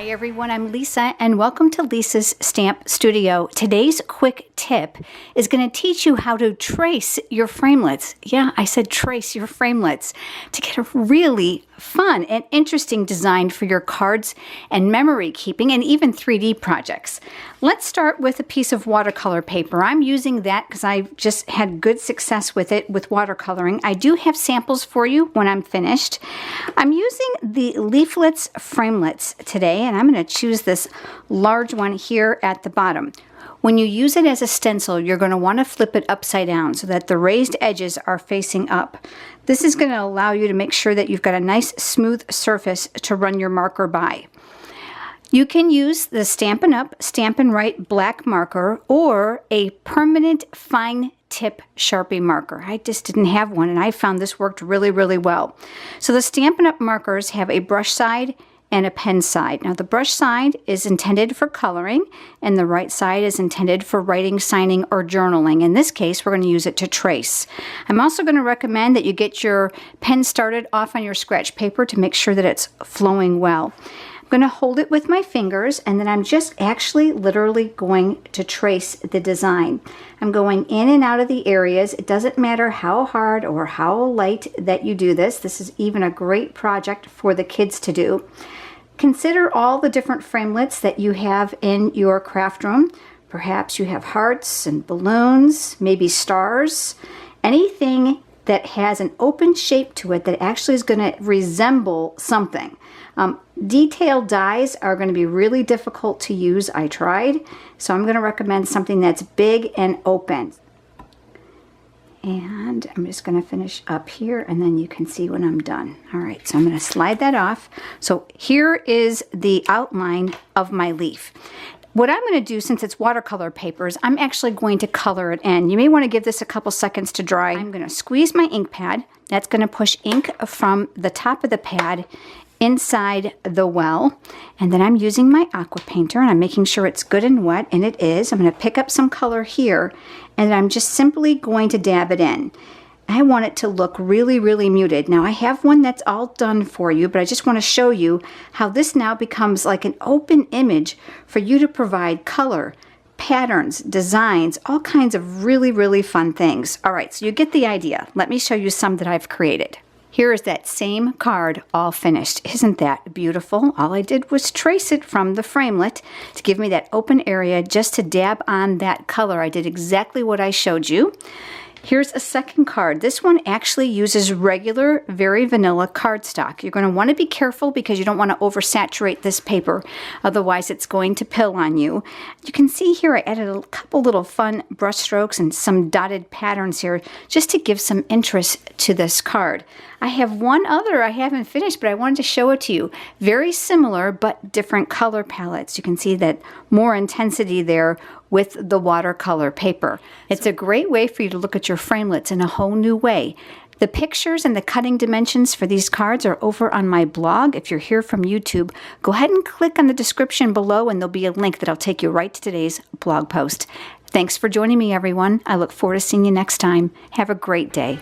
Hi everyone, I'm Lisa and welcome to Lisa's Stamp Studio. Today's quick tip is going to teach you how to trace your framelits. Yeah, I said trace your framelits to get a really fun and interesting design for your cards and memory keeping and even 3D projects. Let's start with a piece of watercolor paper. I'm using that because I've just had good success with it with watercoloring. I do have samples for you when I'm finished. I'm using the Leaflets Framelits today, and I'm going to choose this large one here at the bottom. When you use it as a stencil, you're going to want to flip it upside down so that the raised edges are facing up. This is going to allow you to make sure that you've got a nice smooth surface to run your marker by. You can use the Stampin' Up! Stampin' Right black marker or a permanent fine tip Sharpie marker. I just didn't have one and I found this worked really, really well. So the Stampin' Up! Markers have a brush side and a pen side. Now the brush side is intended for coloring and the right side is intended for writing, signing, or journaling. In this case, we're going to use it to trace. I'm also going to recommend that you get your pen started off on your scratch paper to make sure that it's flowing well. I'm going to hold it with my fingers and then I'm just actually literally going to trace the design. I'm going in and out of the areas. It doesn't matter how hard or how light that you do this. This is even a great project for the kids to do. Consider all the different framelits that you have in your craft room. Perhaps you have hearts and balloons, maybe stars, anything that has an open shape to it that actually is going to resemble something. Detailed dies are going to be really difficult to use. I tried, so I'm going to recommend something that's big and open. And I'm just going to finish up here and then you can see when I'm done. All right, so I'm going to slide that off. So here is the outline of my leaf. What I'm going to do, since it's watercolor papers, I'm actually going to color it in. You may want to give this a couple seconds to dry. I'm going to squeeze my ink pad. That's going to push ink from the top of the pad inside the well. And then I'm using my aqua painter and I'm making sure it's good and wet, and it is. I'm going to pick up some color here and I'm just simply going to dab it in. I want it to look really, really muted. Now I have one that's all done for you, but I just want to show you how this now becomes like an open image for you to provide color, patterns, designs, all kinds of really, really fun things. All right, so you get the idea. Let me show you some that I've created. Here is that same card all finished. Isn't that beautiful? All I did was trace it from the framelit to give me that open area just to dab on that color. I did exactly what I showed you. Here's a second card. This one actually uses regular, very vanilla cardstock. You're going to want to be careful because you don't want to oversaturate this paper. Otherwise, it's going to pill on you. You can see here I added a couple little fun brush strokes and some dotted patterns here just to give some interest to this card. I have one other I haven't finished, but I wanted to show it to you. Very similar, but different color palettes. You can see that more intensity there with the watercolor paper. It's a great way for you to look at your framelits in a whole new way. The pictures and the cutting dimensions for these cards are over on my blog. If you're here from YouTube, go ahead and click on the description below and there'll be a link that'll take you right to today's blog post. Thanks for joining me, everyone. I look forward to seeing you next time. Have a great day.